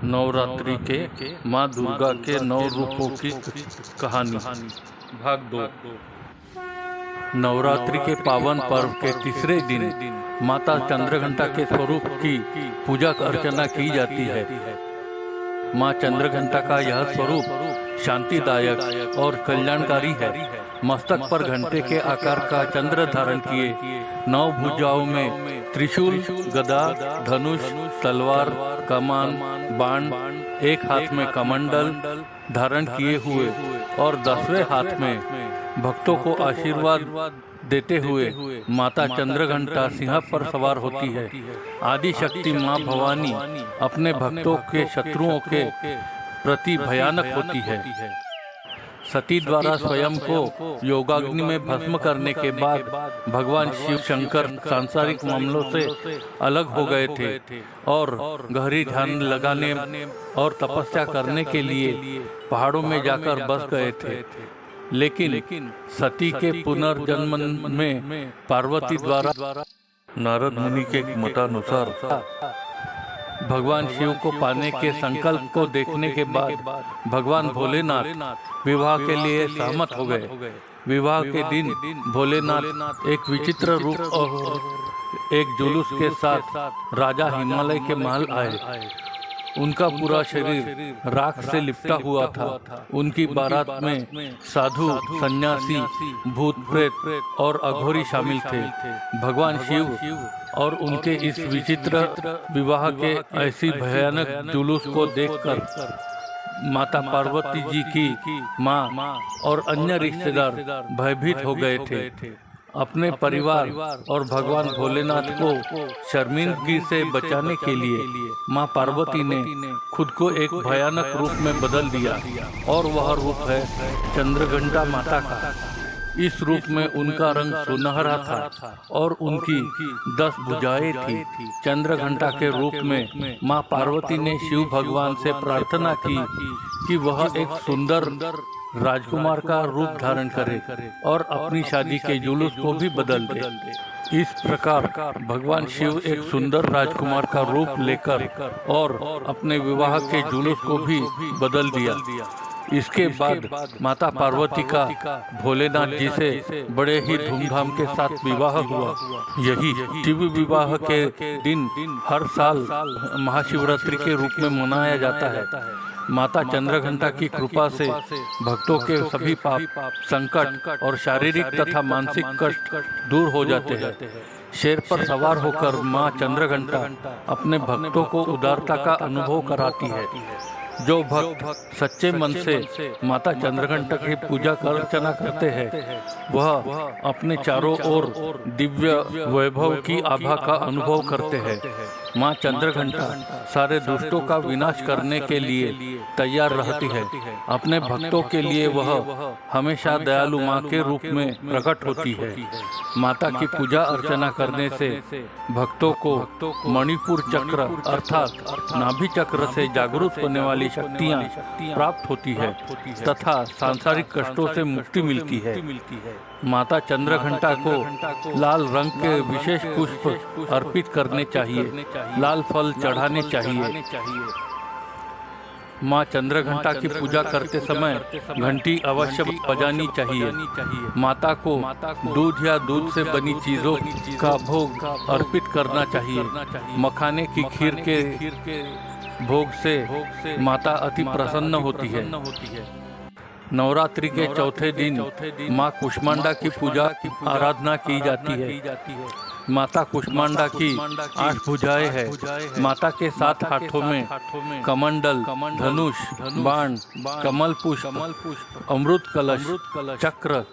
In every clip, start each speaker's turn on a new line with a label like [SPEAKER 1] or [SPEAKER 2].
[SPEAKER 1] नवरात्रि के माँ दुर्गा के 9 रूपों की कहानी भाग 2। नवरात्रि के पावन पर्व के तीसरे दिन माता चंद्रघंटा के स्वरूप की पूजा अर्चना की जाती है। माँ चंद्रघंटा का यह स्वरूप शांतिदायक और कल्याणकारी है। मस्तक पर घंटे के आकार का चंद्र धारण किए 9 भुजाओं में त्रिशूल, गदा, धनुष, तलवार, कमान, बाण, एक हाथ में कमंडल धारण किए हुए और 10वें हाथ में भक्तों को आशीर्वाद देते हुए माता चंद्रघंटा सिंह पर सवार होती है। आदि शक्ति माँ भवानी अपने भक्तों के शत्रुओं के प्रति भयानक होती है। सती द्वारा स्वयं को योगाग्नि में भस्म करने के बाद भगवान शिव शंकर सांसारिक मामलों से अलग हो गए थे और गहरी ध्यान लगाने और तपस्या करने के लिए पहाड़ों में जाकर बस गए थे। लेकिन सती के पुनर्जन्म में पार्वती द्वारा नारद मुनि के मतानुसार भगवान शिव को पाने के संकल्प को देखने के बाद भगवान भोलेनाथ विवाह के लिए सहमत हो गए। विवाह के दिन भोलेनाथ एक विचित्र रूप और एक जुलूस के साथ राजा हिमालय के महल आए। उनका पूरा शरीर राख से लिपटा हुआ था। उनकी बारात में साधु, सन्यासी, भूत प्रेत और अघोरी शामिल थे। भगवान शिव और उनके इस विचित्र विवाह के ऐसी भयानक जुलूस को देखकर माता पार्वती जी की माँ और अन्य रिश्तेदार भयभीत हो गए थे। अपने परिवार और भगवान भोलेनाथ को शर्मिंदगी से बचाने के लिए माँ पार्वती ने खुद को एक भयानक रूप में बदल दिया और वह रूप है चंद्रघंटा माता का। इस रूप में उनका रंग सुनहरा था और उनकी 10 भुजाएं थी। चंद्रघंटा के रूप में माँ पार्वती ने शिव भगवान से प्रार्थना की कि वह एक सुंदर राजकुमार का रूप धारण करे और अपनी शादी के जुलूस को भी बदल दे। इस प्रकार भगवान शिव एक सुंदर राजकुमार का रूप लेकर और अपने विवाह के जुलूस को भी बदल दिया। इसके बाद माता पार्वती का भोलेनाथ जी से बड़े ही धूमधाम के साथ विवाह हुआ। यही शिव विवाह के दिन हर साल महाशिवरात्रि के रूप में मनाया जाता है। माता चंद्रघंटा की कृपा से भक्तों के सभी पाप, संकट और शारीरिक तथा मानसिक कष्ट दूर हो जाते हैं। शेर पर सवार होकर माँ चंद्रघंटा अपने भक्तों को उदारता का अनुभव कराती है। जो भक्त सच्चे मन से माता चंद्रघंटा की पूजा अर्चना करते हैं वह अपने चारों ओर दिव्य वैभव की आभा का अनुभव करते हैं। माँ चंद्रघंटा सारे दुष्टों का विनाश करने के लिए तैयार रहती है। अपने भक्तों के लिए वह हमेशा दयालु माँ के रूप में प्रकट होती है। माता की पूजा अर्चना करने से भक्तों को मणिपुर चक्र अर्थात नाभि चक्र से जागरूक होने वाली शक्तियाँ प्राप्त होती है तथा सांसारिक कष्टों से मुक्ति मिलती है। माता चंद्रघंटा को लाल रंग के विशेष पुष्प अर्पित करने चाहिए, लाल फल चढ़ाने चाहिए। माँ चंद्रघंटा की पूजा करते समय घंटी अवश्य बजानी चाहिए। माता को दूध या दूध से बनी चीजों का भोग अर्पित करना चाहिए। मखाने की खीर के भोग से माता अति प्रसन्न होती है। नवरात्रि के चौथे दिन माँ कुष्मांडा की पूजा आराधना की जाती है। माता कुष्मांडा की 8 भुजाएं हैं। माता के 7 हाथों में कमंडल, धनुष, बाण, कमल पुष्प, अमृत कलश, चक्र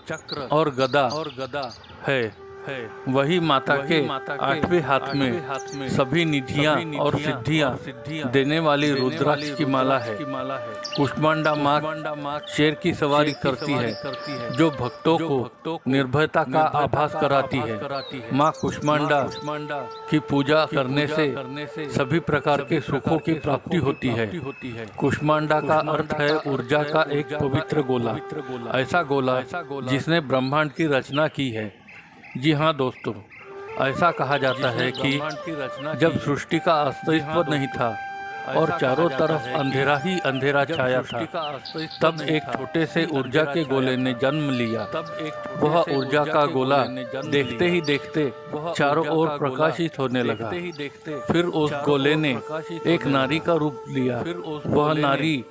[SPEAKER 1] और गदा है। वही माता के 8वें हाथ में सभी निधियां और सिद्धियां देने वाली रुद्राक्ष की माला है। कुष्मांडा माँ शेर की सवारी करती है जो भक्तों को निर्भयता का आभास कराती है। माँ कुष्मांडा की पूजा करने से सभी प्रकार के सुखों की प्राप्ति होती है। कुष्मांडा का अर्थ है ऊर्जा का एक पवित्र गोला, ऐसा गोला जिसने ब्रह्मांड की रचना की है। जी हाँ दोस्तों, ऐसा कहा जाता है कि जब सृष्टि का अस्तित्व नहीं था और चारों तरफ अंधेरा ही अंधेरा छाया था। तब एक छोटे से ऊर्जा के गोले ने जन्म लिया। वह ऊर्जा का गोला देखते ही देखते चारों ओर प्रकाशित होने लगा। फिर उस गोले ने एक नारी का रूप लिया। वह नारी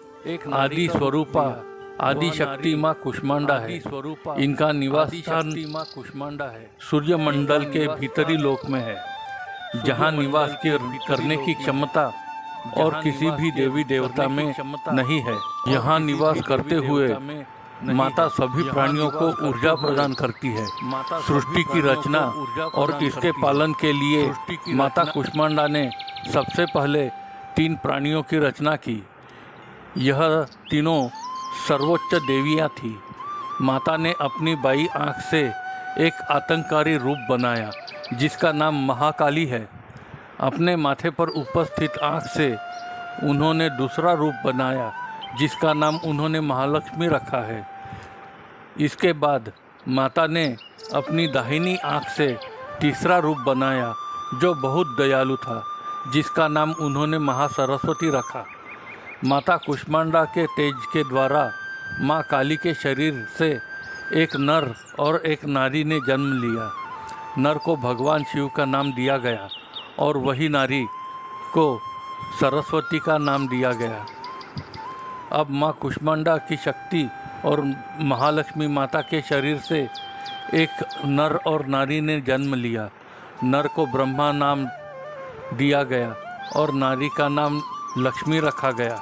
[SPEAKER 1] आदि स्वरूपा आदि शक्ति माँ कुष्मांडा है। इनका निवास स्थान सूर्य मंडल के भीतरी लोक में है, जहाँ निवास करने की क्षमता और किसी भी देवी देवता में नहीं है। यहाँ निवास करते हुए माता सभी प्राणियों को ऊर्जा प्रदान करती है। सृष्टि की रचना और इसके पालन के लिए माता कुष्मांडा ने सबसे पहले 3 प्राणियों की रचना की। यह तीनों सर्वोच्च देवियाँ थी। माता ने अपनी बाई आँख से एक आतंककारी रूप बनाया जिसका नाम महाकाली है। अपने माथे पर उपस्थित आँख से उन्होंने दूसरा रूप बनाया जिसका नाम उन्होंने महालक्ष्मी रखा है। इसके बाद माता ने अपनी दाहिनी आँख से तीसरा रूप बनाया जो बहुत दयालु था, जिसका नाम उन्होंने महासरस्वती रखा। माता कुष्मांडा के तेज के द्वारा माँ काली के शरीर से एक नर और एक नारी ने जन्म लिया। नर को भगवान शिव का नाम दिया गया और वही नारी को सरस्वती का नाम दिया गया। अब माँ कुष्मांडा की शक्ति और महालक्ष्मी माता के शरीर से एक नर और नारी ने जन्म लिया। नर को ब्रह्मा नाम दिया गया और नारी का नाम लक्ष्मी रखा गया।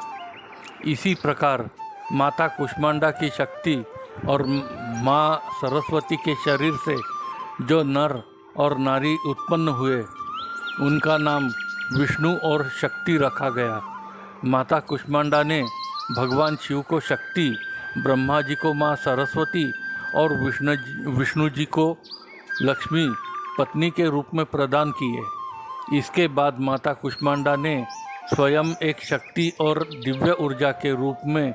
[SPEAKER 1] इसी प्रकार माता कुष्मांडा की शक्ति और माँ सरस्वती के शरीर से जो नर और नारी उत्पन्न हुए उनका नाम विष्णु और शक्ति रखा गया। माता कुष्मांडा ने भगवान शिव को शक्ति, ब्रह्मा जी को माँ सरस्वती और विष्णु जी को लक्ष्मी पत्नी के रूप में प्रदान किए। इसके बाद माता कुष्मांडा ने स्वयं एक शक्ति और दिव्य ऊर्जा के रूप में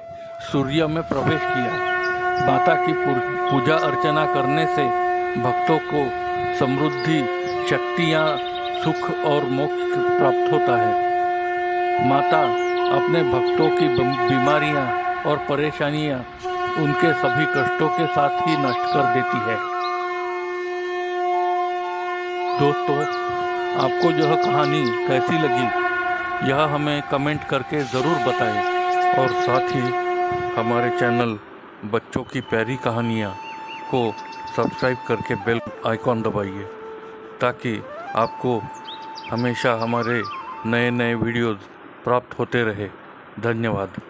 [SPEAKER 1] सूर्य में प्रवेश किया। माता की पूजा अर्चना करने से भक्तों को समृद्धि, शक्तियाँ, सुख और मोक्ष प्राप्त होता है। माता अपने भक्तों की बीमारियाँ और परेशानियाँ उनके सभी कष्टों के साथ ही नष्ट कर देती है। दोस्तों, आपको यह कहानी कैसी लगी यह हमें कमेंट करके ज़रूर बताएं और साथ ही हमारे चैनल बच्चों की प्यारी कहानियाँ को सब्सक्राइब करके बेल आइकॉन दबाइए ताकि आपको हमेशा हमारे नए नए वीडियोज़ प्राप्त होते रहे। धन्यवाद।